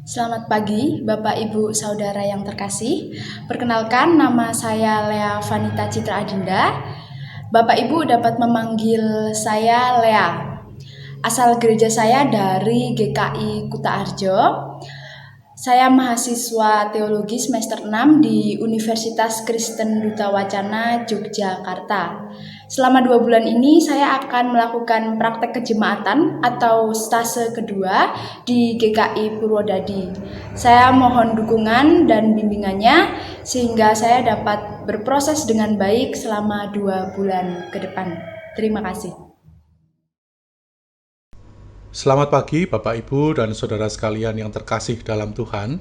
Selamat pagi, Bapak, Ibu, Saudara yang terkasih. Perkenalkan, nama saya Lea Vanita Citra Adinda. Bapak, Ibu dapat memanggil saya Lea. Asal gereja saya dari GKI Kuta Arjo. Saya mahasiswa teologi semester 6 di Universitas Kristen Duta Wacana, Yogyakarta. Selama 2 bulan ini saya akan melakukan praktek kejemaatan atau stase kedua di GKI Purwodadi. Saya mohon dukungan dan bimbingannya sehingga saya dapat berproses dengan baik selama 2 bulan ke depan. Terima kasih. Selamat pagi Bapak Ibu dan Saudara sekalian yang terkasih dalam Tuhan.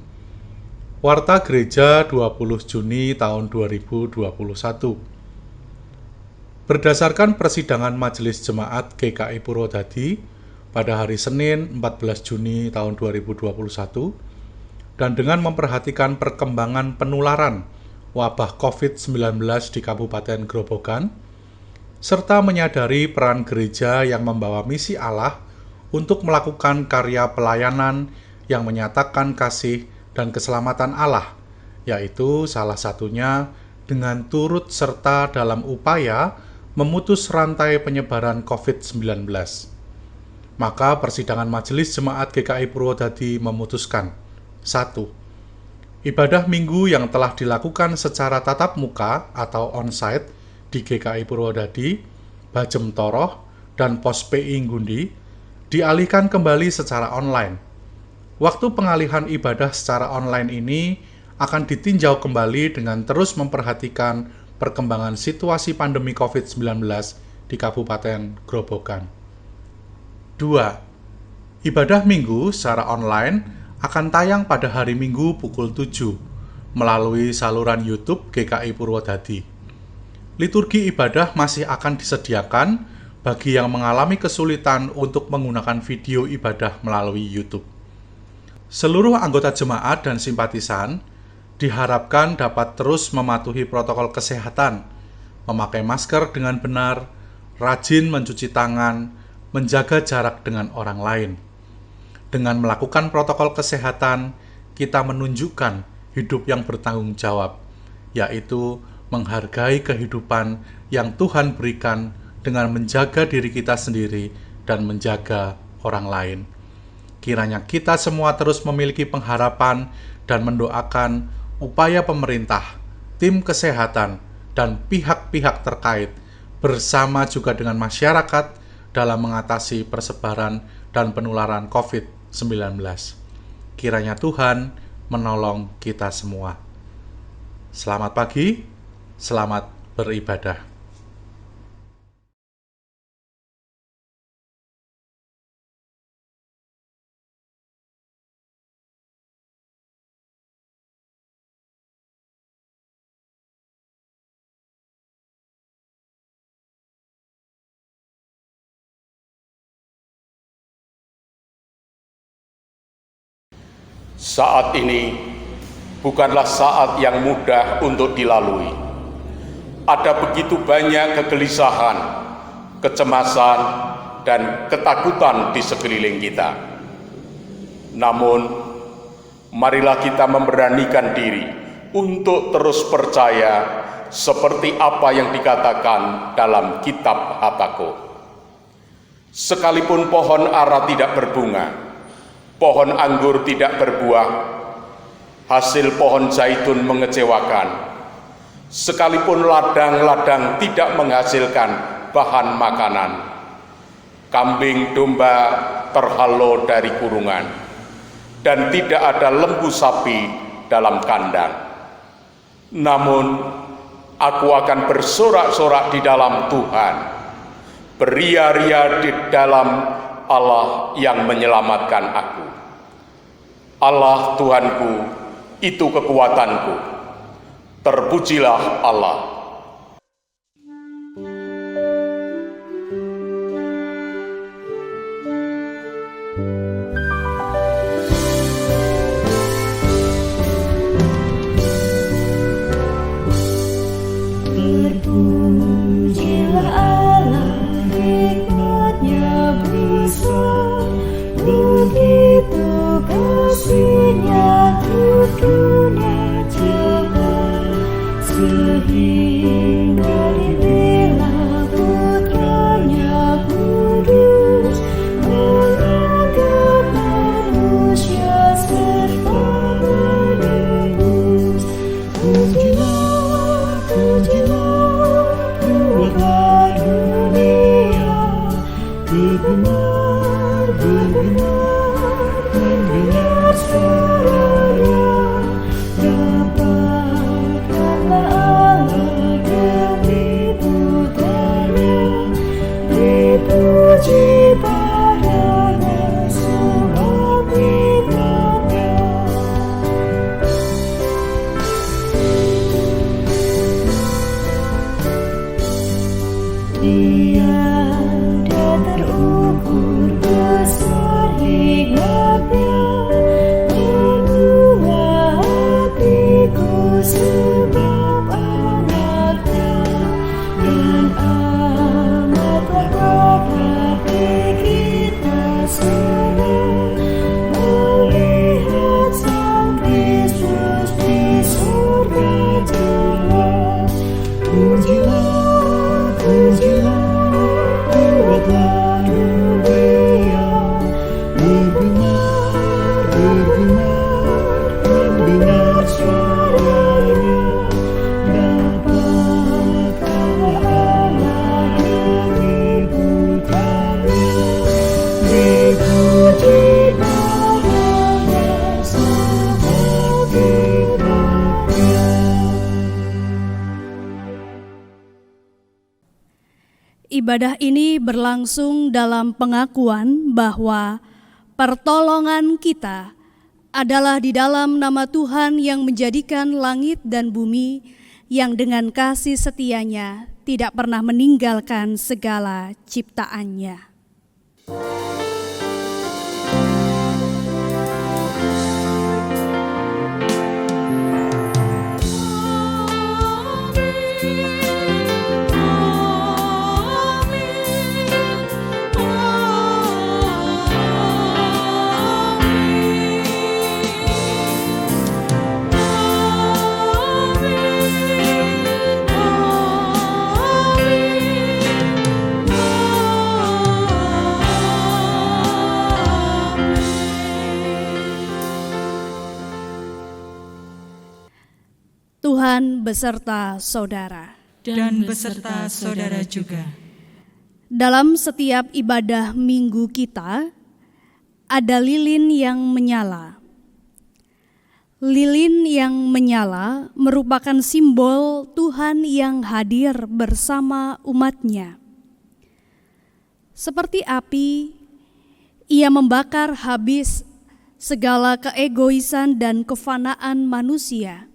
Warta Gereja 20 Juni tahun 2021. Berdasarkan persidangan Majelis Jemaat GKI Purwodadi pada hari Senin 14 Juni tahun 2021 dan dengan memperhatikan perkembangan penularan wabah COVID-19 di Kabupaten Grobogan serta menyadari peran gereja yang membawa misi Allah untuk melakukan karya pelayanan yang menyatakan kasih dan keselamatan Allah, yaitu salah satunya dengan turut serta dalam upaya memutus rantai penyebaran COVID-19. Maka persidangan Majelis Jemaat GKI Purwodadi memutuskan 1. Ibadah minggu yang telah dilakukan secara tatap muka atau onsite di GKI Purwodadi, Bajem Toroh, dan Pos PI Ngundi dialihkan kembali secara online. Waktu pengalihan ibadah secara online ini akan ditinjau kembali dengan terus memperhatikan perkembangan situasi pandemi COVID-19 di Kabupaten Grobogan. 2. Ibadah minggu secara online akan tayang pada hari Minggu pukul 7 melalui saluran YouTube GKI Purwodadi. Liturgi ibadah masih akan disediakan bagi yang mengalami kesulitan untuk menggunakan video ibadah melalui YouTube. Seluruh anggota jemaat dan simpatisan diharapkan dapat terus mematuhi protokol kesehatan, memakai masker dengan benar, rajin mencuci tangan, menjaga jarak dengan orang lain. Dengan melakukan protokol kesehatan, kita menunjukkan hidup yang bertanggung jawab, yaitu menghargai kehidupan yang Tuhan berikan dengan menjaga diri kita sendiri dan menjaga orang lain. Kiranya kita semua terus memiliki pengharapan dan mendoakan upaya pemerintah, tim kesehatan, dan pihak-pihak terkait bersama juga dengan masyarakat dalam mengatasi persebaran dan penularan COVID-19. Kiranya Tuhan menolong kita semua. Selamat pagi, selamat beribadah. Saat ini bukanlah saat yang mudah untuk dilalui. Ada begitu banyak kegelisahan, kecemasan, dan ketakutan di sekeliling kita. Namun, marilah kita memberanikan diri untuk terus percaya seperti apa yang dikatakan dalam kitab Habakuk. Sekalipun pohon ara tidak berbunga, pohon anggur tidak berbuah, hasil pohon zaitun mengecewakan. Sekalipun ladang-ladang tidak menghasilkan bahan makanan, kambing domba terhalau dari kurungan, dan tidak ada lembu sapi dalam kandang. Namun, aku akan bersorak-sorak di dalam Tuhan, beria-ria di dalam Allah yang menyelamatkan aku. Allah Tuhanku, itu kekuatanku. Terpujilah Allah. Terpujilah Allah, hikmatnya besar, begitu kasih mendengar suaranya, dapatkanlah Allah demi putranya, dipuji padanya semua hikmatnya. Tiada terukur besar hikmatnya, membuat hatiku sebab anaknya, dan amatlah berarti kita semua melihat Sang Kristus di surga jelas. Pujilah, buatlah Dia bergumar, mendengar suaranya, dapatkanlah Allah demi putranya, dipuji padanya sebab hikmatnya. Ibadah ini berlangsung dalam pengakuan bahwa pertolongan kita adalah di dalam nama Tuhan yang menjadikan langit dan bumi, yang dengan kasih setianya tidak pernah meninggalkan segala ciptaannya. Tuhan beserta saudara. Dan beserta saudara juga. Dalam setiap ibadah minggu kita, ada lilin yang menyala. Lilin yang menyala merupakan simbol Tuhan yang hadir bersama umat-Nya. Seperti api, Ia membakar habis segala keegoisan dan kefanaan manusia,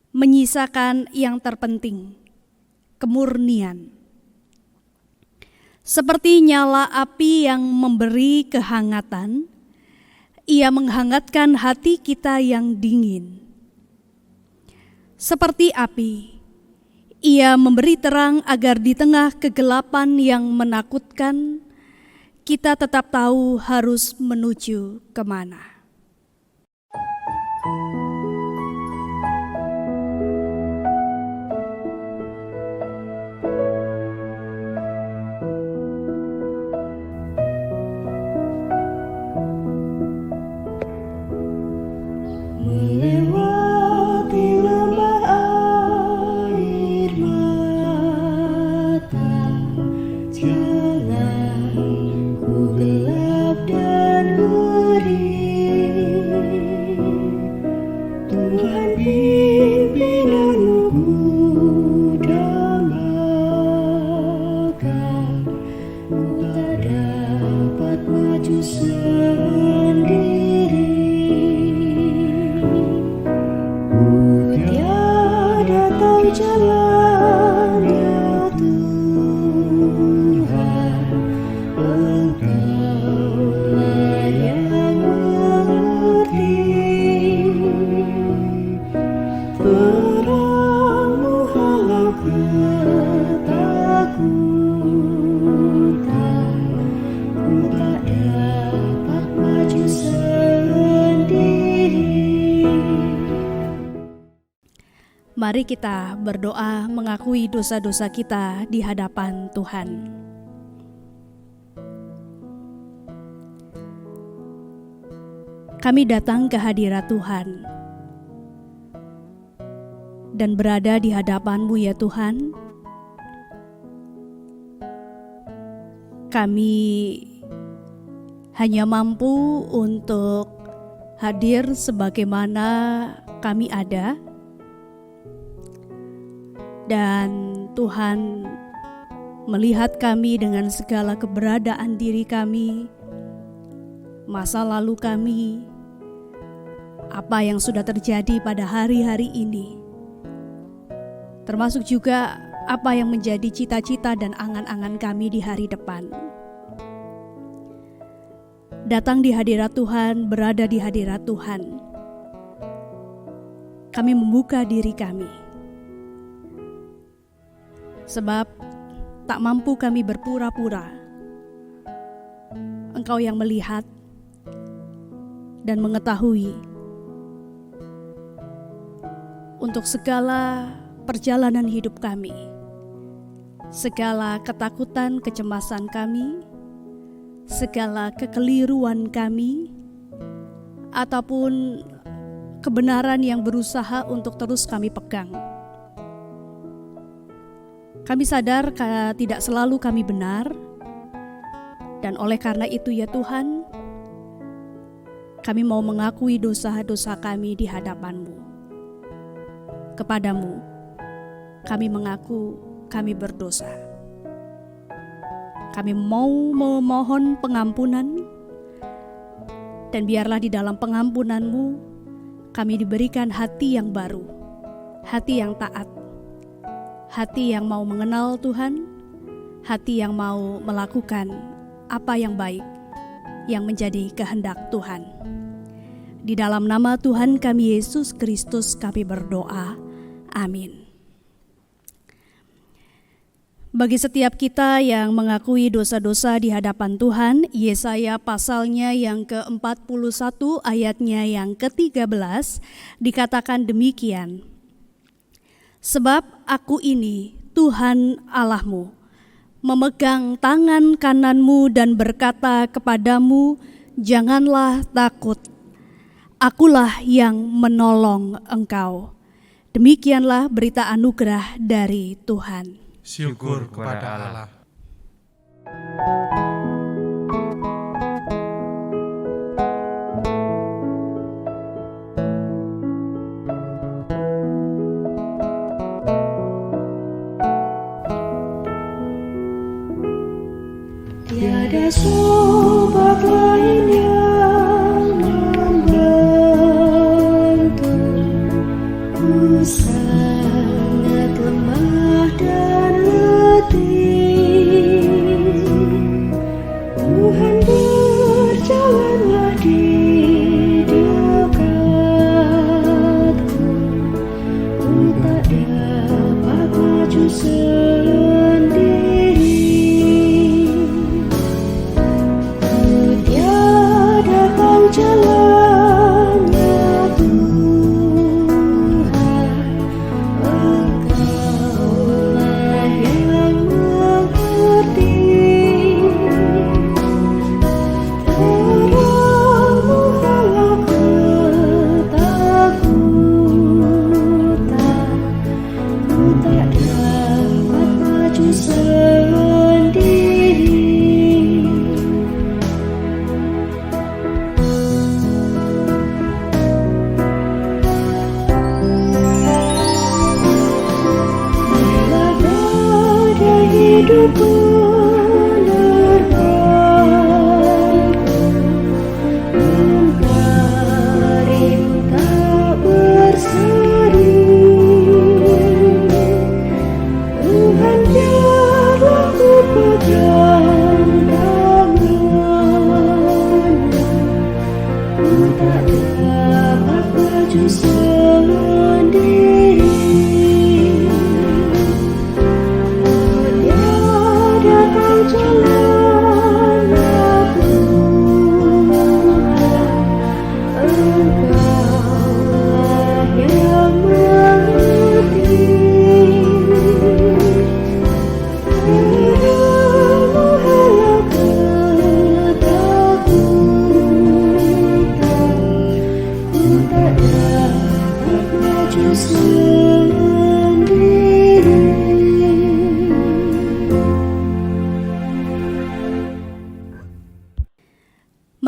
menyisakan yang terpenting, kemurnian. Seperti nyala api yang memberi kehangatan, Ia menghangatkan hati kita yang dingin. Seperti api, Ia memberi terang agar di tengah kegelapan yang menakutkan, kita tetap tahu harus menuju kemana. Melewati lembah air mata, jalanku gelap dan gurih. Tuhan pimpinanmu ku dambakan, ku tak dapat maju sendiri. Jalan ya Tuhan, Engkaulah yang mengerti. Terang-Mu halau ketakutan, ku tak dapat maju sendiri. Mari kita berdoa mengakui dosa-dosa kita di hadapan Tuhan. Kami datang ke hadirat Tuhan dan berada di hadapan-Mu ya Tuhan. kami hanya mampu untuk hadir sebagaimana kami ada, dan Tuhan melihat kami dengan segala keberadaan diri kami, masa lalu kami, apa yang sudah terjadi pada hari-hari ini, termasuk juga apa yang menjadi cita-cita dan angan-angan kami di hari depan. Datang di hadirat Tuhan, berada di hadirat Tuhan, kami membuka diri kami, sebab tak mampu kami berpura-pura. Engkau yang melihat dan mengetahui untuk segala perjalanan hidup kami, segala ketakutan, kecemasan kami, segala kekeliruan kami, ataupun kebenaran yang berusaha untuk terus kami pegang. Kami sadar tidak selalu kami benar, dan oleh karena itu ya Tuhan, kami mau mengakui dosa-dosa kami di hadapan-Mu. Kepadamu, kami mengaku kami berdosa. Kami mau memohon pengampunan, dan biarlah di dalam pengampunan-Mu kami diberikan hati yang baru, hati yang taat, hati yang mau mengenal Tuhan, hati yang mau melakukan apa yang baik, yang menjadi kehendak Tuhan. Di dalam nama Tuhan kami Yesus Kristus kami berdoa. Amin. Bagi setiap kita yang mengakui dosa-dosa di hadapan Tuhan, Yesaya pasalnya yang ke-41 ayatnya yang ke-13 dikatakan demikian. Sebab aku ini Tuhan Allahmu, memegang tangan kananmu dan berkata kepadamu, janganlah takut, akulah yang menolong engkau. Demikianlah berita anugerah dari Tuhan. Syukur kepada Allah. Tiada sobat lain yang membantu. Ku sangat lemah dan letih. Tuhan berjalanlah di dekatku. Ku tak dapat maju sendiri. Jalannya Tuhan, Engkaulah yang mengerti.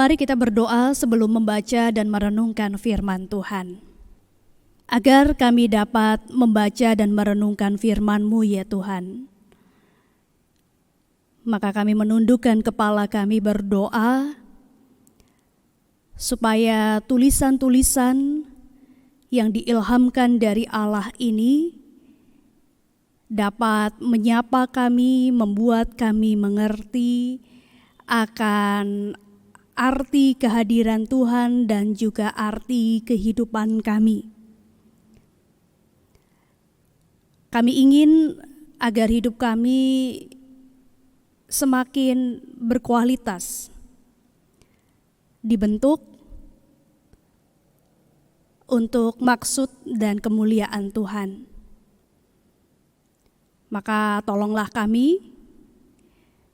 Mari kita berdoa sebelum membaca dan merenungkan firman Tuhan. Agar kami dapat membaca dan merenungkan firman-Mu ya Tuhan, maka kami menundukkan kepala kami berdoa supaya tulisan-tulisan yang diilhamkan dari Allah ini dapat menyapa kami, membuat kami mengerti akan arti kehadiran Tuhan dan juga arti kehidupan kami. Kami ingin agar hidup kami semakin berkualitas, dibentuk untuk maksud dan kemuliaan Tuhan. Maka tolonglah kami,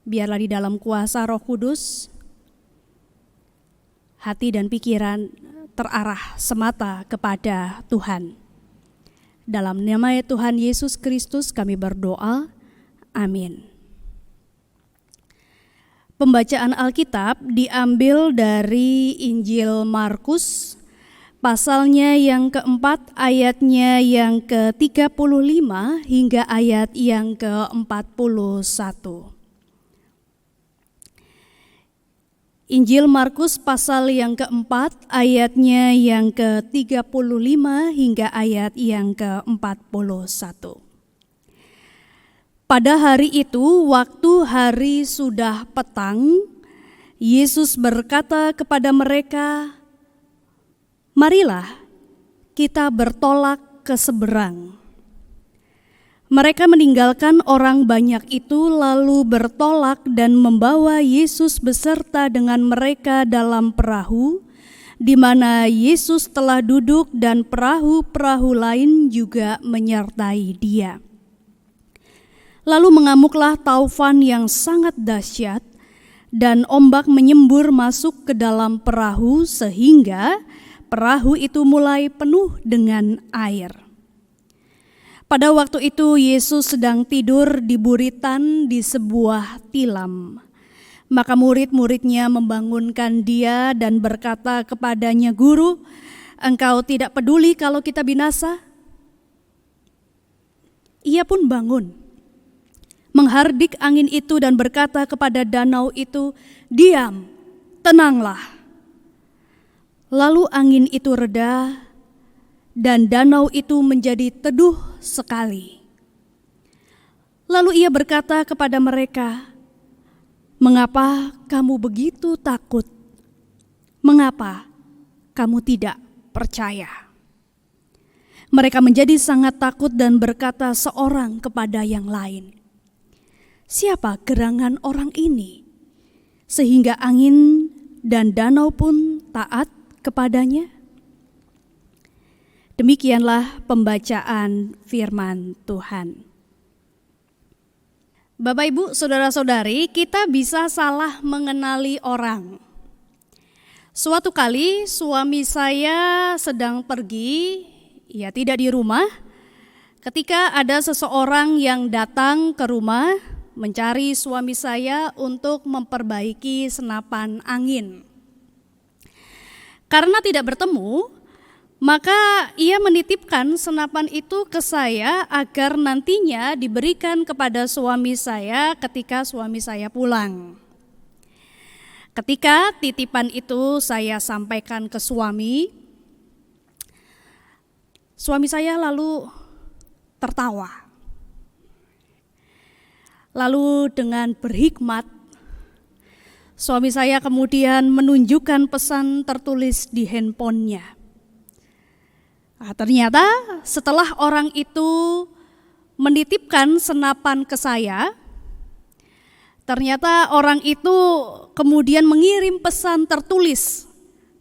biarlah di dalam kuasa Roh Kudus, hati dan pikiran terarah semata kepada Tuhan. Dalam nama Tuhan Yesus Kristus kami berdoa, amin. Pembacaan Alkitab diambil dari Injil Markus, pasalnya yang keempat, ayatnya yang ke-35 hingga ayat yang ke-41. Injil Markus pasal yang keempat, ayatnya yang ke-35 hingga ayat yang ke-41. Pada hari itu, waktu hari sudah petang, Yesus berkata kepada mereka, "Marilah kita bertolak ke seberang." Mereka meninggalkan orang banyak itu lalu bertolak dan membawa Yesus beserta dengan mereka dalam perahu, di mana Yesus telah duduk dan perahu-perahu lain juga menyertai Dia. Lalu mengamuklah taufan yang sangat dahsyat dan ombak menyembur masuk ke dalam perahu sehingga perahu itu mulai penuh dengan air. Pada waktu itu Yesus sedang tidur di buritan di sebuah tilam. Maka murid-muridnya membangunkan Dia dan berkata kepadanya, "Guru, Engkau tidak peduli kalau kita binasa?" Ia pun bangun, menghardik angin itu dan berkata kepada danau itu, "Diam, tenanglah." Lalu angin itu reda dan danau itu menjadi teduh sekali. Lalu Ia berkata kepada mereka, "Mengapa kamu begitu takut? Mengapa kamu tidak percaya?" Mereka menjadi sangat takut dan berkata seorang kepada yang lain, "Siapa gerangan orang ini, sehingga angin dan danau pun taat kepadanya?" Demikianlah pembacaan firman Tuhan. Bapak, Ibu, saudara-saudari, kita bisa salah mengenali orang. Suatu kali suami saya sedang pergi, ia tidak di rumah, ketika ada seseorang yang datang ke rumah mencari suami saya untuk memperbaiki senapan angin. Karena tidak bertemu, maka ia menitipkan senapan itu ke saya agar nantinya diberikan kepada suami saya ketika suami saya pulang. Ketika titipan itu saya sampaikan ke suami saya lalu tertawa. Lalu dengan berhikmat, suami saya kemudian menunjukkan pesan tertulis di handphonenya. Ternyata setelah orang itu menitipkan senapan ke saya, ternyata orang itu kemudian mengirim pesan tertulis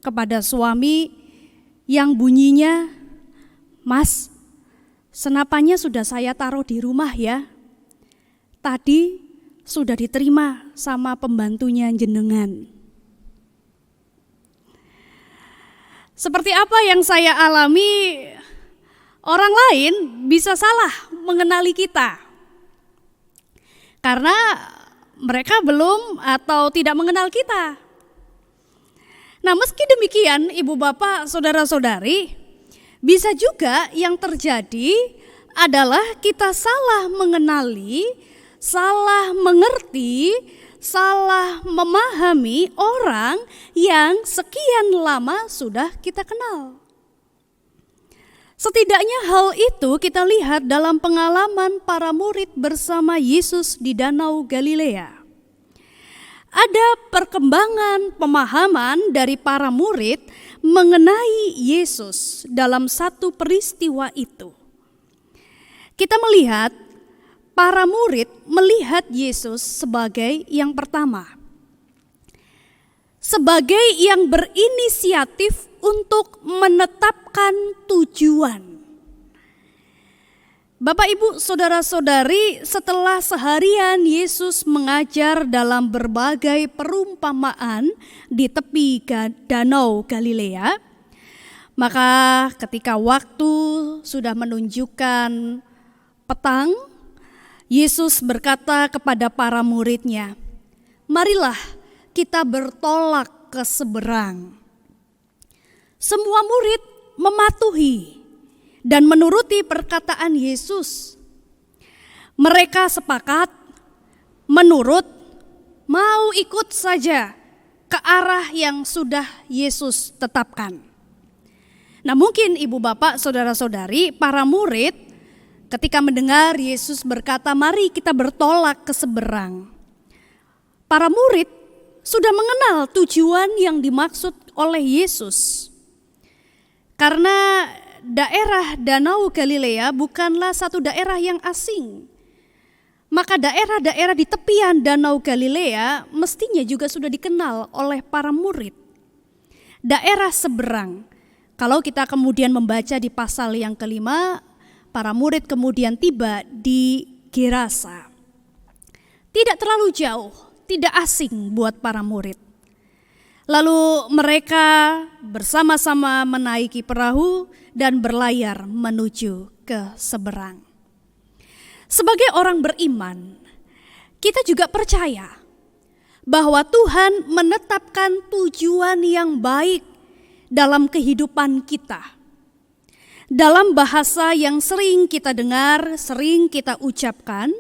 kepada suami yang bunyinya, "Mas, senapannya sudah saya taruh di rumah ya. Tadi sudah diterima sama pembantunya jenengan." Seperti apa yang saya alami, orang lain bisa salah mengenali kita. Karena mereka belum atau tidak mengenal kita. Nah, meski demikian, ibu bapak, saudara-saudari, bisa juga yang terjadi adalah kita salah mengenali, salah mengerti, salah memahami orang yang sekian lama sudah kita kenal. Setidaknya hal itu kita lihat dalam pengalaman para murid bersama Yesus di Danau Galilea. Ada perkembangan pemahaman dari para murid mengenai Yesus dalam satu peristiwa itu. Kita melihat para murid melihat Yesus sebagai yang pertama, sebagai yang berinisiatif untuk menetapkan tujuan. Bapak, Ibu, saudara-saudari, setelah seharian Yesus mengajar dalam berbagai perumpamaan di tepi Danau Galilea, maka ketika waktu sudah menunjukkan petang, Yesus berkata kepada para murid-Nya, "Marilah kita bertolak ke seberang." Semua murid mematuhi dan menuruti perkataan Yesus. Mereka sepakat, menurut, mau ikut saja ke arah yang sudah Yesus tetapkan. Nah, mungkin ibu bapak, saudara-saudari, para murid ketika mendengar Yesus berkata, "Mari kita bertolak ke seberang." Para murid sudah mengenal tujuan yang dimaksud oleh Yesus. Karena daerah Danau Galilea bukanlah satu daerah yang asing. Maka daerah-daerah di tepian Danau Galilea mestinya juga sudah dikenal oleh para murid. Daerah seberang. Kalau kita kemudian membaca di pasal yang kelima, para murid kemudian tiba di Gerasa. Tidak terlalu jauh, tidak asing buat para murid. Lalu mereka bersama-sama menaiki perahu dan berlayar menuju ke seberang. Sebagai orang beriman, kita juga percaya bahwa Tuhan menetapkan tujuan yang baik dalam kehidupan kita. Dalam bahasa yang sering kita dengar, sering kita ucapkan,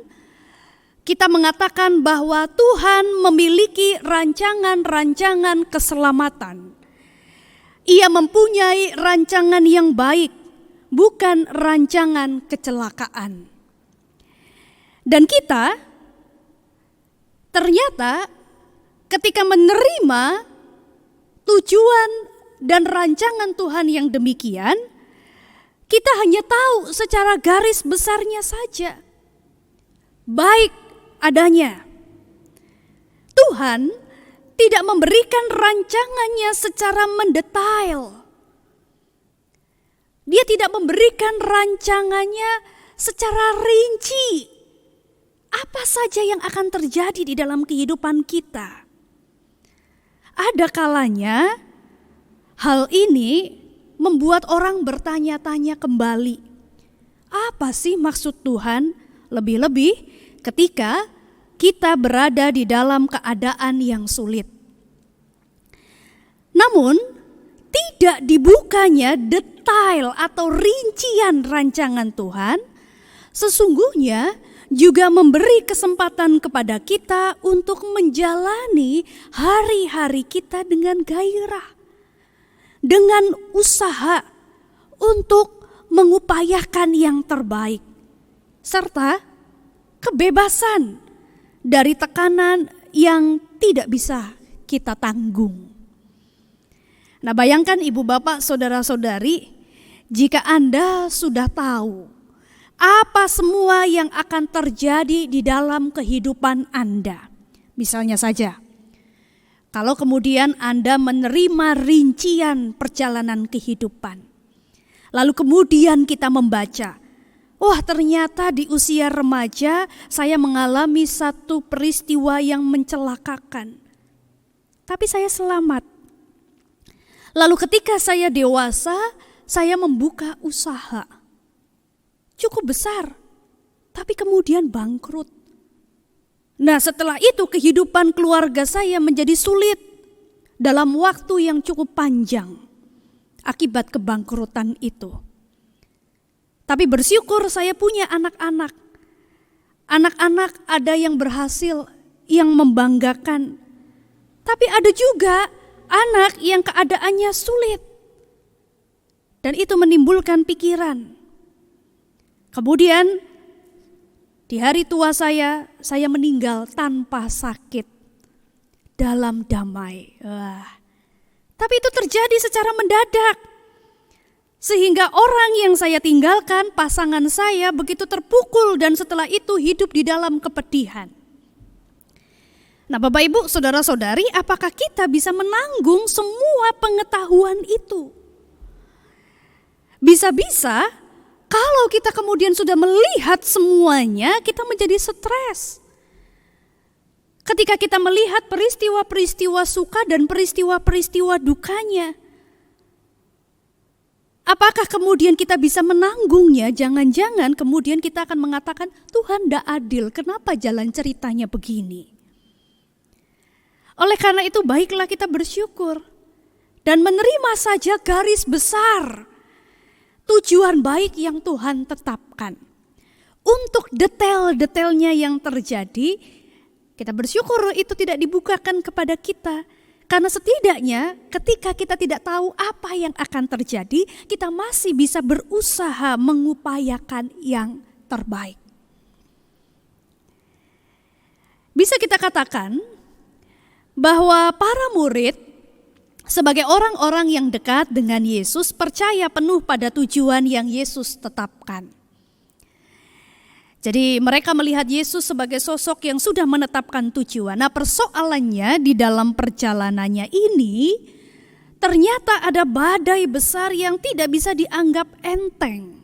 kita mengatakan bahwa Tuhan memiliki rancangan-rancangan keselamatan. Ia mempunyai rancangan yang baik, bukan rancangan kecelakaan. Dan kita ternyata ketika menerima tujuan dan rancangan Tuhan yang demikian, kita hanya tahu secara garis besarnya saja. Baik adanya. Tuhan tidak memberikan rancangannya secara mendetail. Dia tidak memberikan rancangannya secara rinci. Apa saja yang akan terjadi di dalam kehidupan kita. Ada kalanya hal ini membuat orang bertanya-tanya kembali. Apa sih maksud Tuhan? Lebih-lebih ketika kita berada di dalam keadaan yang sulit. Namun, tidak dibukanya detail atau rincian rancangan Tuhan, sesungguhnya juga memberi kesempatan kepada kita untuk menjalani hari-hari kita dengan gairah, dengan usaha untuk mengupayakan yang terbaik, serta kebebasan dari tekanan yang tidak bisa kita tanggung. Nah, bayangkan ibu bapak, saudara-saudari, jika Anda sudah tahu apa semua yang akan terjadi di dalam kehidupan Anda. Misalnya saja, kalau kemudian Anda menerima rincian perjalanan kehidupan, lalu kemudian kita membaca, wah, ternyata di usia remaja saya mengalami satu peristiwa yang mencelakakan. Tapi saya selamat. Lalu ketika saya dewasa, saya membuka usaha. Cukup besar, tapi kemudian bangkrut. Nah, setelah itu kehidupan keluarga saya menjadi sulit. dalam waktu yang cukup panjang akibat kebangkrutan itu. Tapi bersyukur saya punya anak-anak. Anak-anak ada yang berhasil, yang membanggakan. Tapi ada juga anak yang keadaannya sulit. Dan itu menimbulkan pikiran. Kemudian di hari tua saya meninggal tanpa sakit, dalam damai. Tapi itu terjadi secara mendadak. Sehingga orang yang saya tinggalkan, pasangan saya begitu terpukul dan setelah itu hidup di dalam kepedihan. Nah, Bapak Ibu, saudara-saudari, apakah kita bisa menanggung semua pengetahuan itu? Bisa-bisa kalau kita kemudian sudah melihat semuanya, kita menjadi stres. Ketika kita melihat peristiwa-peristiwa suka dan peristiwa-peristiwa dukanya, apakah kemudian kita bisa menanggungnya? Jangan-jangan kemudian kita akan mengatakan, Tuhan tidak adil, kenapa jalan ceritanya begini? Oleh karena itu baiklah kita bersyukur dan menerima saja garis besar tujuan baik yang Tuhan tetapkan. Untuk detail-detailnya yang terjadi, kita bersyukur itu tidak dibukakan kepada kita. Karena setidaknya ketika kita tidak tahu apa yang akan terjadi, kita masih bisa berusaha mengupayakan yang terbaik. Bisa kita katakan bahwa para murid sebagai orang-orang yang dekat dengan Yesus percaya penuh pada tujuan yang Yesus tetapkan. Jadi mereka melihat Yesus sebagai sosok yang sudah menetapkan tujuan. Nah, persoalannya di dalam perjalanannya ini ternyata ada badai besar yang tidak bisa dianggap enteng.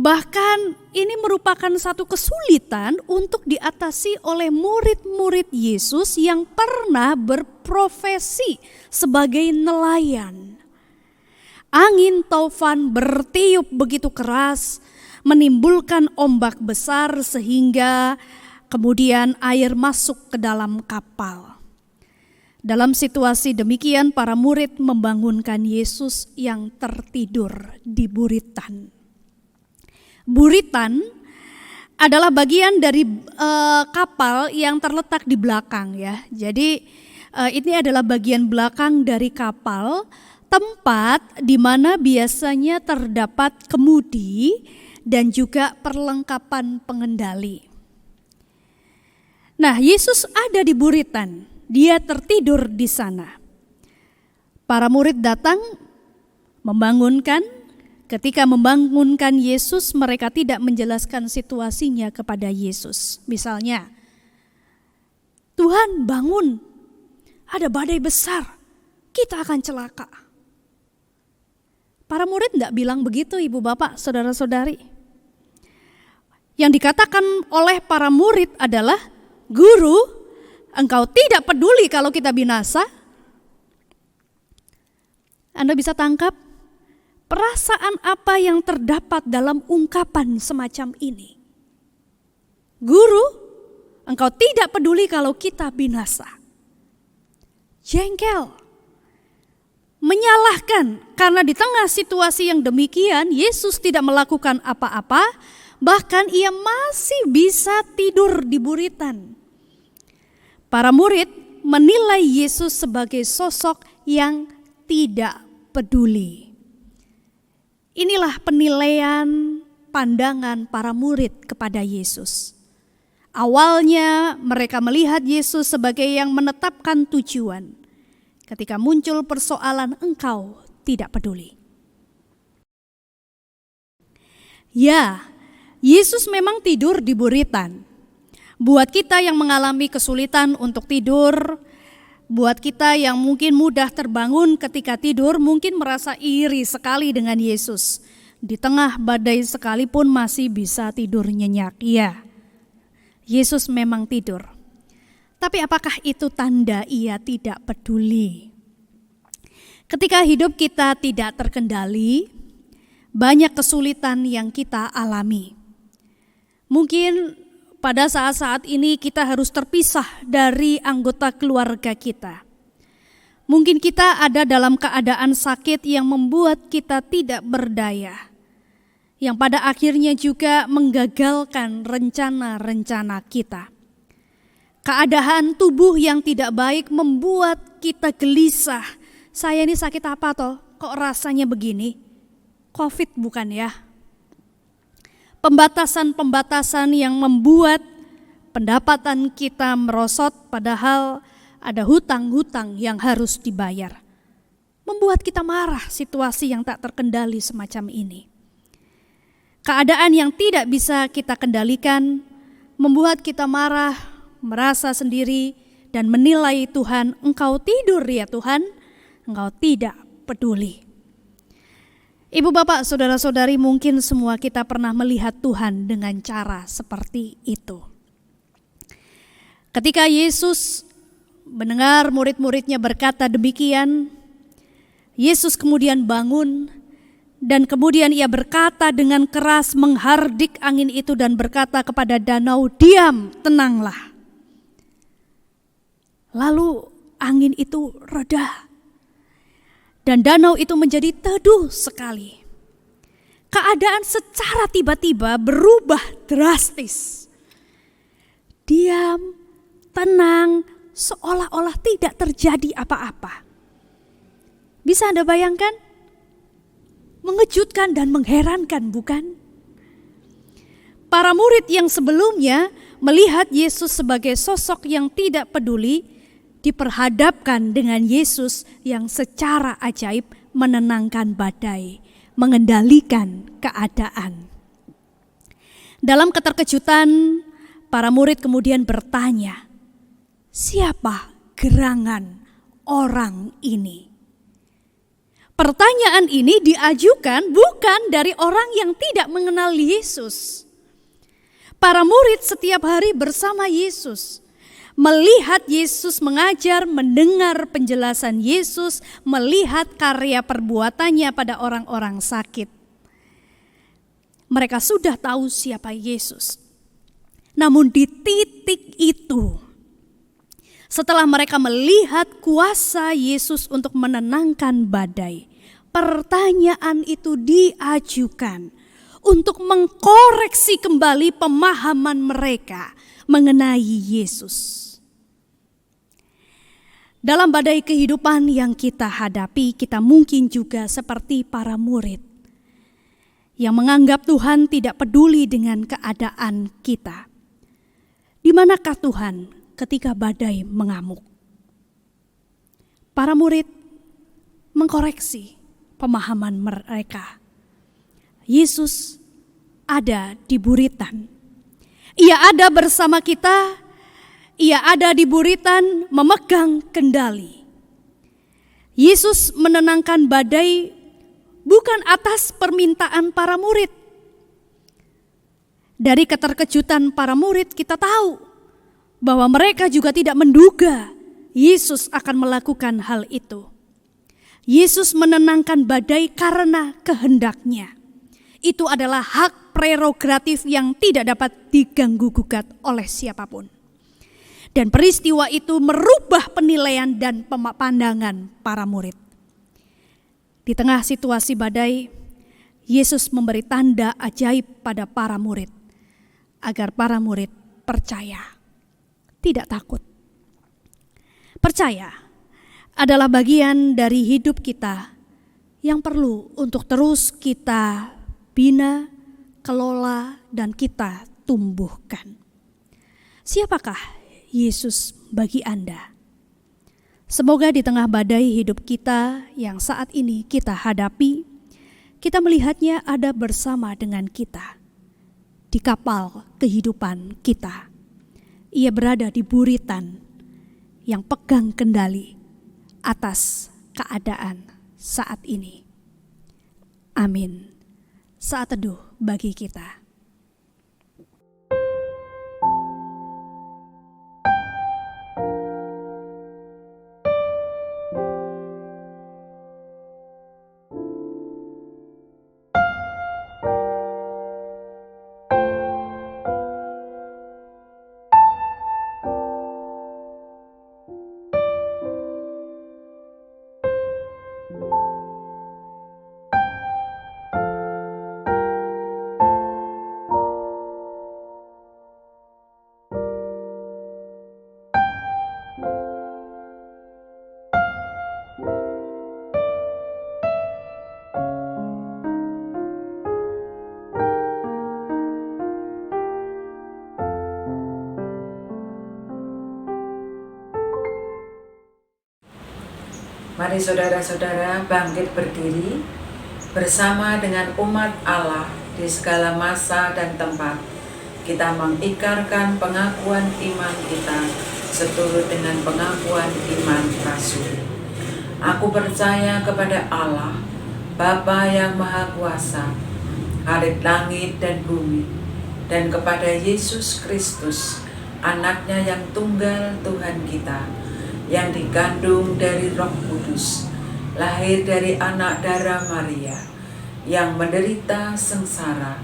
Bahkan ini merupakan satu kesulitan untuk diatasi oleh murid-murid Yesus yang pernah berprofesi sebagai nelayan. Angin taufan bertiup begitu keras, menimbulkan ombak besar sehingga kemudian air masuk ke dalam kapal. Dalam situasi demikian para murid membangunkan Yesus yang tertidur di buritan. Buritan adalah bagian dari kapal yang terletak di belakang ya. Jadi ini adalah bagian belakang dari kapal, tempat di mana biasanya terdapat kemudi dan juga perlengkapan pengendali. Nah, Yesus ada di buritan, dia tertidur di sana. Para murid datang membangunkan. Ketika membangunkan Yesus, mereka tidak menjelaskan situasinya kepada Yesus. Misalnya, Tuhan bangun, ada badai besar, kita akan celaka. Para murid tidak bilang begitu, ibu bapak, saudara-saudari. Yang dikatakan oleh para murid adalah, Guru, engkau tidak peduli kalau kita binasa. Anda bisa tangkap perasaan apa yang terdapat dalam ungkapan semacam ini. Guru, engkau tidak peduli kalau kita binasa. Jengkel, menyalahkan karena di tengah situasi yang demikian Yesus tidak melakukan apa-apa, bahkan ia masih bisa tidur di buritan. Para murid menilai Yesus sebagai sosok yang tidak peduli. Inilah penilaian pandangan para murid kepada Yesus. Awalnya mereka melihat Yesus sebagai yang menetapkan tujuan. Ketika muncul persoalan, engkau tidak peduli. Ya, Yesus memang tidur di buritan. Buat kita yang mengalami kesulitan untuk tidur, buat kita yang mungkin mudah terbangun ketika tidur, mungkin merasa iri sekali dengan Yesus. Di tengah badai sekalipun masih bisa tidur nyenyak. Ya, Yesus memang tidur. Tapi apakah itu tanda ia tidak peduli? Ketika hidup kita tidak terkendali, banyak kesulitan yang kita alami. Mungkin pada saat-saat ini kita harus terpisah dari anggota keluarga kita. Mungkin kita ada dalam keadaan sakit yang membuat kita tidak berdaya, yang pada akhirnya juga menggagalkan rencana-rencana kita. Keadaan tubuh yang tidak baik membuat kita gelisah. Saya ini sakit apa toh? Kok rasanya begini? COVID bukan ya? Pembatasan-pembatasan yang membuat pendapatan kita merosot padahal ada hutang-hutang yang harus dibayar. Membuat kita marah situasi yang tak terkendali semacam ini. Keadaan yang tidak bisa kita kendalikan membuat kita marah, merasa sendiri dan menilai Tuhan, engkau tidur ya Tuhan, engkau tidak peduli. Ibu bapak saudara-saudari, mungkin semua kita pernah melihat Tuhan dengan cara seperti itu. Ketika Yesus mendengar murid-muridnya berkata demikian, Yesus kemudian bangun dan kemudian ia berkata dengan keras, menghardik angin itu dan berkata kepada danau, diam, tenanglah. Lalu angin itu reda dan danau itu menjadi teduh sekali. Keadaan secara tiba-tiba berubah drastis. Diam, tenang, seolah-olah tidak terjadi apa-apa. Bisa Anda bayangkan? Mengejutkan dan mengherankan, bukan? Para murid yang sebelumnya melihat Yesus sebagai sosok yang tidak peduli, diperhadapkan dengan Yesus yang secara ajaib menenangkan badai, mengendalikan keadaan. Dalam keterkejutan, para murid kemudian bertanya, siapa gerangan orang ini? Pertanyaan ini diajukan bukan dari orang yang tidak mengenal Yesus. Para murid setiap hari bersama Yesus, melihat Yesus mengajar, mendengar penjelasan Yesus, melihat karya perbuatannya pada orang-orang sakit. Mereka sudah tahu siapa Yesus. Namun di titik itu, setelah mereka melihat kuasa Yesus untuk menenangkan badai, pertanyaan itu diajukan untuk mengkoreksi kembali pemahaman mereka mengenai Yesus. Dalam badai kehidupan yang kita hadapi, kita mungkin juga seperti para murid yang menganggap Tuhan tidak peduli dengan keadaan kita. Di manakah Tuhan ketika badai mengamuk? Para murid mengkoreksi pemahaman mereka. Yesus ada di buritan. Ia ada bersama kita. Ia ada di buritan memegang kendali. Yesus menenangkan badai bukan atas permintaan para murid. Dari keterkejutan para murid kita tahu bahwa mereka juga tidak menduga Yesus akan melakukan hal itu. Yesus menenangkan badai karena kehendaknya. Itu adalah hak prerogatif yang tidak dapat diganggu-gugat oleh siapapun. Dan peristiwa itu merubah penilaian dan pandangan para murid. Di tengah situasi badai, Yesus memberi tanda ajaib pada para murid, agar para murid percaya, tidak takut. Percaya adalah bagian dari hidup kita yang perlu untuk terus kita bina, kelola, dan kita tumbuhkan. Siapakah Yesus bagi Anda? Semoga di tengah badai hidup kita yang saat ini kita hadapi, kita melihatnya ada bersama dengan kita di kapal kehidupan kita. Ia berada di buritan yang pegang kendali atas keadaan saat ini. Amin. Saat teduh bagi kita. Mari saudara-saudara bangkit berdiri bersama dengan umat Allah di segala masa dan tempat. Kita mengikrarkan pengakuan iman kita seturut dengan pengakuan iman Rasul. Aku percaya kepada Allah, Bapa yang Maha Kuasa, Khalik langit dan bumi, dan kepada Yesus Kristus, Anaknya yang tunggal Tuhan kita, yang dikandung dari Roh Kudus, lahir dari anak darah Maria, yang menderita sengsara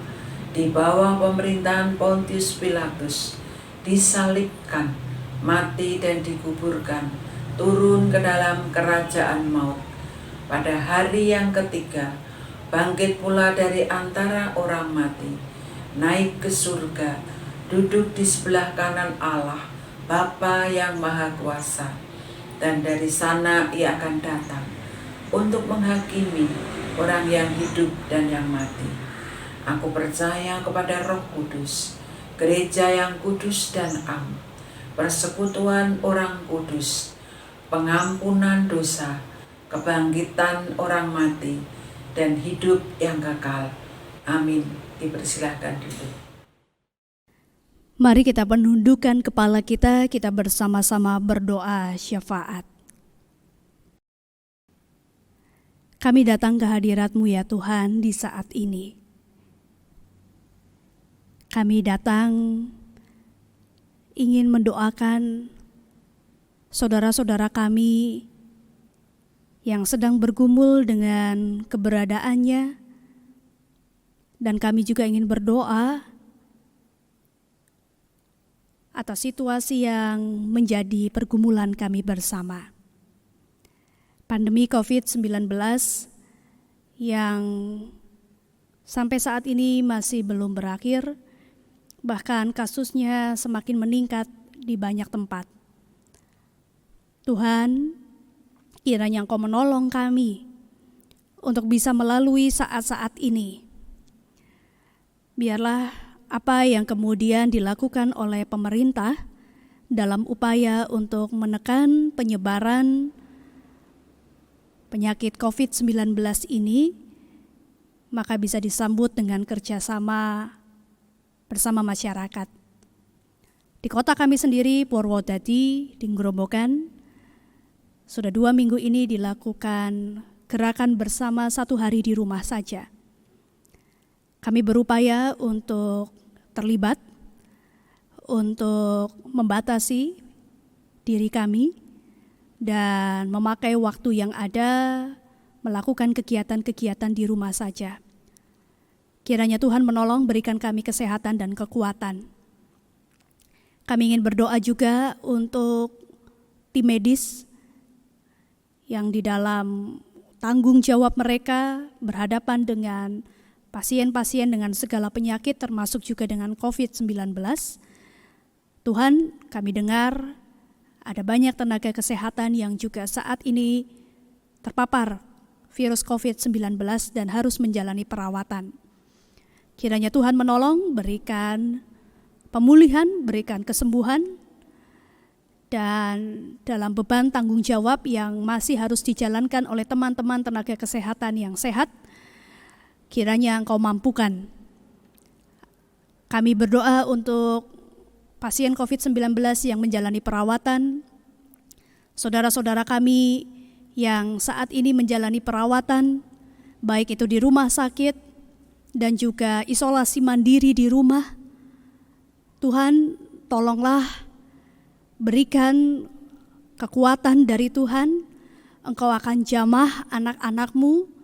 di bawah pemerintahan Pontius Pilatus, disalibkan, mati dan dikuburkan, turun ke dalam kerajaan maut. Pada hari yang ketiga, bangkit pula dari antara orang mati, naik ke surga, duduk di sebelah kanan Allah, Bapa yang Maha Kuasa. Dan dari sana ia akan datang untuk menghakimi orang yang hidup dan yang mati. Aku percaya kepada Roh Kudus, gereja yang kudus dan am, persekutuan orang kudus, pengampunan dosa, kebangkitan orang mati, dan hidup yang kekal. Amin. Dipersilahkan duduk. Mari kita menundukkan kepala kita bersama-sama berdoa syafaat. Kami datang ke hadirat-Mu ya Tuhan di saat ini. Kami datang ingin mendoakan saudara-saudara kami yang sedang bergumul dengan keberadaannya, dan kami juga ingin berdoa atas situasi yang menjadi pergumulan kami bersama. Pandemi COVID-19 yang sampai saat ini masih belum berakhir, bahkan kasusnya semakin meningkat di banyak tempat. Tuhan, kiranya Engkau menolong kami untuk bisa melalui saat-saat ini. Biarlah apa yang kemudian dilakukan oleh pemerintah dalam upaya untuk menekan penyebaran penyakit COVID-19 ini, maka bisa disambut dengan kerjasama bersama masyarakat. Di kota kami sendiri, Purwodadi, di Grobogan, sudah 2 minggu ini dilakukan gerakan bersama 1 hari di rumah saja. Kami berupaya untuk terlibat, untuk membatasi diri kami, dan memakai waktu yang ada melakukan kegiatan-kegiatan di rumah saja. Kiranya Tuhan menolong, berikan kami kesehatan dan kekuatan. Kami ingin berdoa juga untuk tim medis yang di dalam tanggung jawab mereka berhadapan dengan pasien-pasien dengan segala penyakit termasuk juga dengan COVID-19. Tuhan, kami dengar ada banyak tenaga kesehatan yang juga saat ini terpapar virus COVID-19 dan harus menjalani perawatan. Kiranya Tuhan menolong, berikan pemulihan, berikan kesembuhan, dan dalam beban tanggung jawab yang masih harus dijalankan oleh teman-teman tenaga kesehatan yang sehat, kiranya Engkau mampukan. Kami berdoa untuk pasien COVID-19 yang menjalani perawatan, saudara-saudara kami yang saat ini menjalani perawatan, baik itu di rumah sakit dan juga isolasi mandiri di rumah. Tuhan, tolonglah berikan kekuatan dari Tuhan. Engkau akan jamah anak-anak-Mu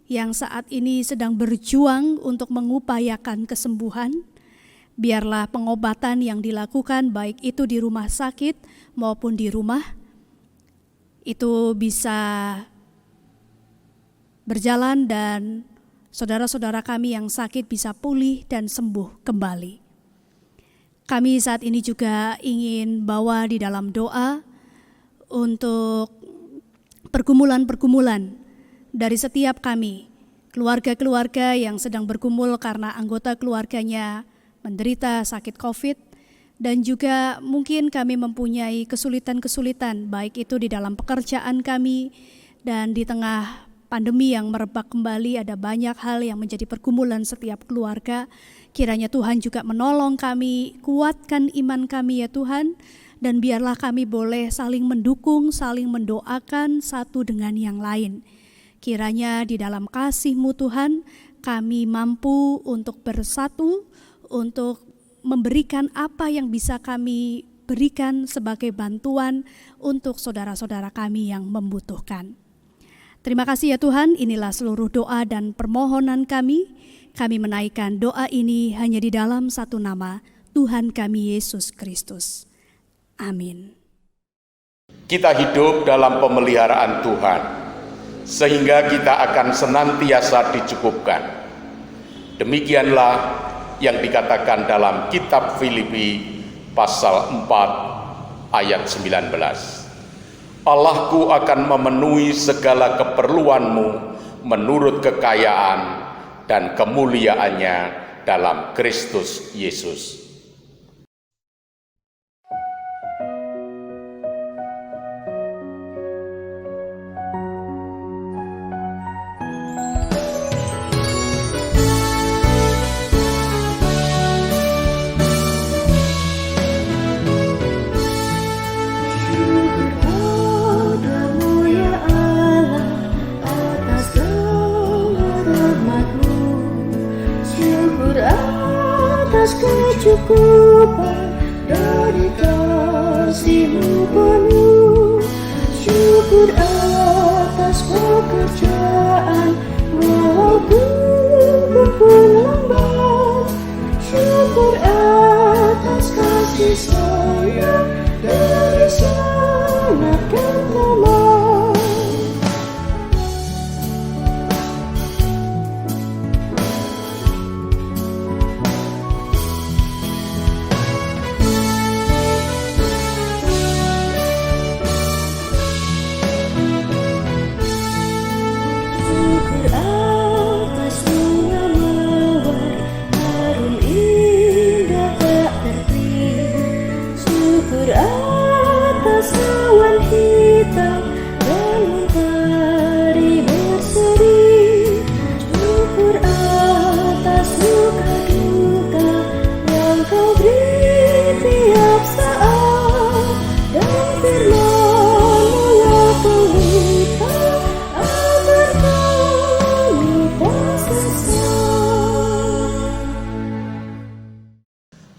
yang saat ini sedang berjuang untuk mengupayakan kesembuhan. Biarlah pengobatan yang dilakukan baik itu di rumah sakit maupun di rumah itu bisa berjalan dan saudara-saudara kami yang sakit bisa pulih dan sembuh kembali. Kami saat ini juga ingin bawa di dalam doa untuk pergumulan-pergumulan dari setiap kami, keluarga-keluarga yang sedang bergumul karena anggota keluarganya menderita sakit COVID, dan juga mungkin kami mempunyai kesulitan-kesulitan baik itu di dalam pekerjaan kami, Dan di tengah pandemi yang merebak kembali, ada banyak hal yang menjadi pergumulan setiap keluarga. Kiranya Tuhan juga menolong kami, kuatkan iman kami ya Tuhan, dan biarlah kami boleh saling mendukung, saling mendoakan satu dengan yang lain. Kiranya di dalam kasih-Mu Tuhan, kami mampu untuk bersatu, untuk memberikan apa yang bisa kami berikan sebagai bantuan untuk saudara-saudara kami yang membutuhkan. Terima kasih ya Tuhan, inilah seluruh doa dan permohonan kami. Kami menaikkan doa ini hanya di dalam satu nama, Tuhan kami Yesus Kristus. Amin. Kita hidup dalam pemeliharaan Tuhan, sehingga kita akan senantiasa dicukupkan. Demikianlah yang dikatakan dalam kitab Filipi pasal 4 ayat 19. Allahku akan memenuhi segala keperluanmu menurut kekayaan dan kemuliaannya dalam Kristus Yesus. Kecukupan dari kasih-Mu penuh, syukur atas pekerjaan walaupun berpun lambat, syukur atas kasih sayang dari sangat dan lama.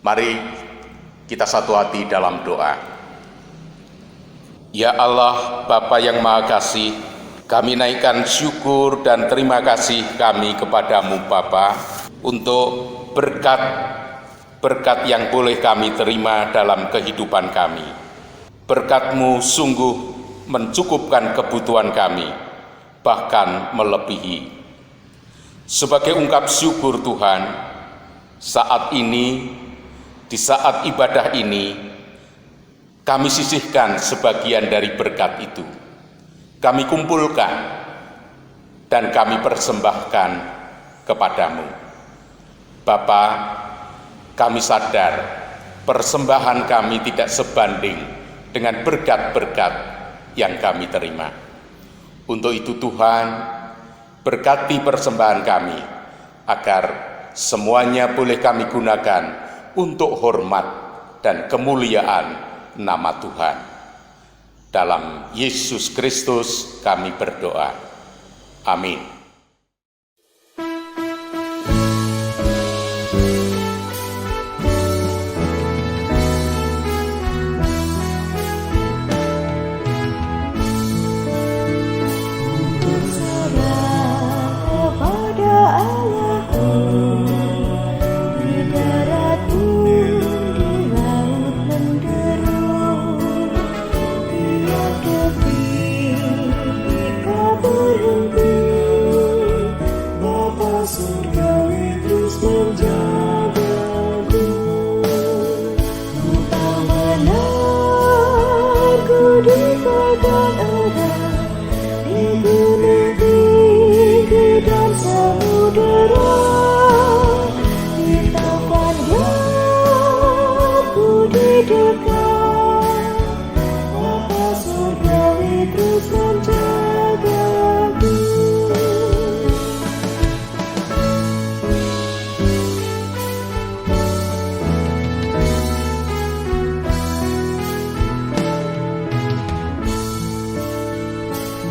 Mari kita satu hati dalam doa. Ya Allah, Bapa yang Maha Kasih, kami naikkan syukur dan terima kasih kami kepadamu Bapa untuk berkat yang boleh kami terima dalam kehidupan kami. Berkat-Mu sungguh mencukupkan kebutuhan kami, bahkan melebihi. Sebagai ungkap syukur Tuhan, saat ini, di saat ibadah ini, kami sisihkan sebagian dari berkat itu. Kami kumpulkan dan kami persembahkan kepadamu. Bapa, kami sadar persembahan kami tidak sebanding dengan berkat-berkat yang kami terima. Untuk itu Tuhan, berkati persembahan kami, agar semuanya boleh kami gunakan untuk hormat dan kemuliaan nama Tuhan. Dalam Yesus Kristus kami berdoa. Amin. Berhenti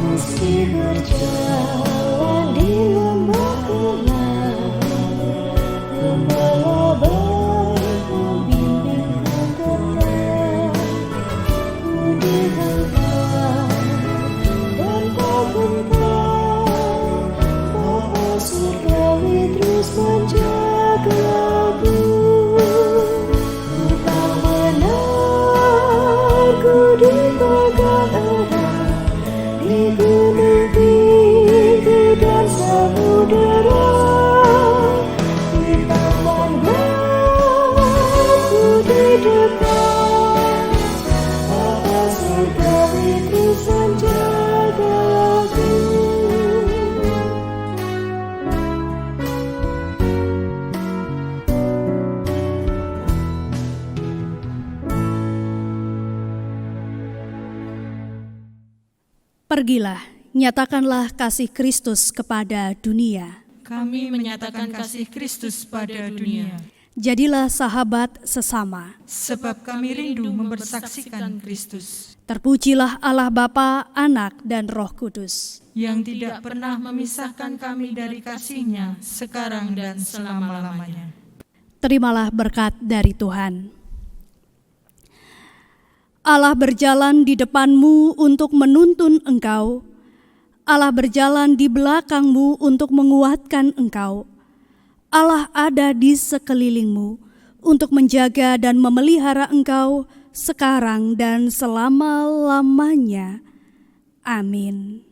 meski berjalan di lembah gelap, Pembawa baik membimbingku tetap. Ku di Engkau dan takut Engkau, Bapa surgawi terus menjagaku. Ku tak benar, ku dipegang erat di gunung tinggi dan samudera, di taman gelap ku di dekat, Bapa surgawi terus menjagaku. Pergilah, nyatakanlah kasih Kristus kepada dunia. Kami menyatakan kasih Kristus pada dunia, Jadilah sahabat sesama. sebab kami rindu mempersaksikan Kristus, Terpujilah Allah Bapa, Anak, dan Roh Kudus. yang tidak pernah memisahkan kami dari kasih-Nya sekarang dan selama-lamanya. Terimalah berkat dari Tuhan. Allah berjalan di depanmu untuk menuntun engkau. Allah berjalan di belakangmu untuk menguatkan engkau. Allah ada di sekelilingmu untuk menjaga dan memelihara engkau sekarang dan selama-lamanya. Amin.